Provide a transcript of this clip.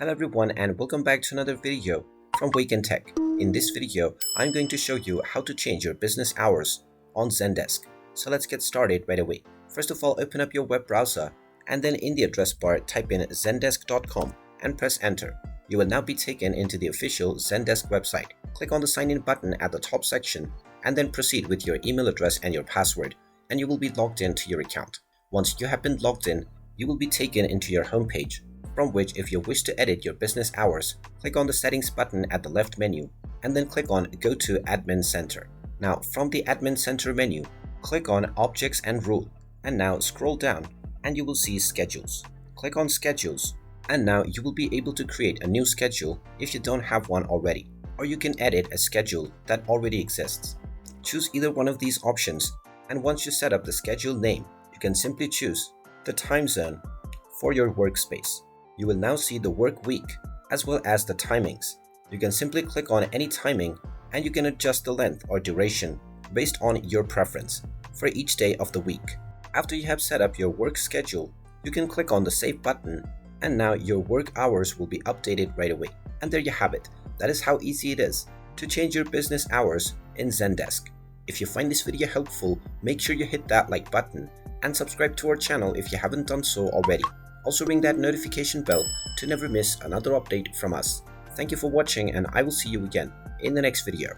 Hello everyone and welcome back to another video from Wake&Tech. In this video, I'm going to show you how to change your business hours on Zendesk. So let's get started right away. First of all, open up your web browser and then in the address bar type in zendesk.com and press enter. You will now be taken into the official Zendesk website. Click on the sign in button at the top section and then proceed with your email address and your password and you will be logged into your account. Once you have been logged in, you will be taken into your homepage, from which if you wish to edit your business hours, click on the settings button at the left menu and then click on go to admin center. Now from the admin center menu, click on objects and rule and now scroll down and you will see schedules. Click on schedules and now you will be able to create a new schedule if you don't have one already, or you can edit a schedule that already exists. Choose either one of these options and once you set up the schedule name, you can simply choose the time zone for your workspace. You will now see the work week as well as the timings. You can simply click on any timing and you can adjust the length or duration based on your preference for each day of the week. After you have set up your work schedule, you can click on the save button and now your work hours will be updated right away. And there you have it. That is how easy it is to change your business hours in Zendesk. If you find this video helpful, make sure you hit that like button and subscribe to our channel if you haven't done so already. Also ring that notification bell to never miss another update from us. Thank you for watching and I will see you again in the next video.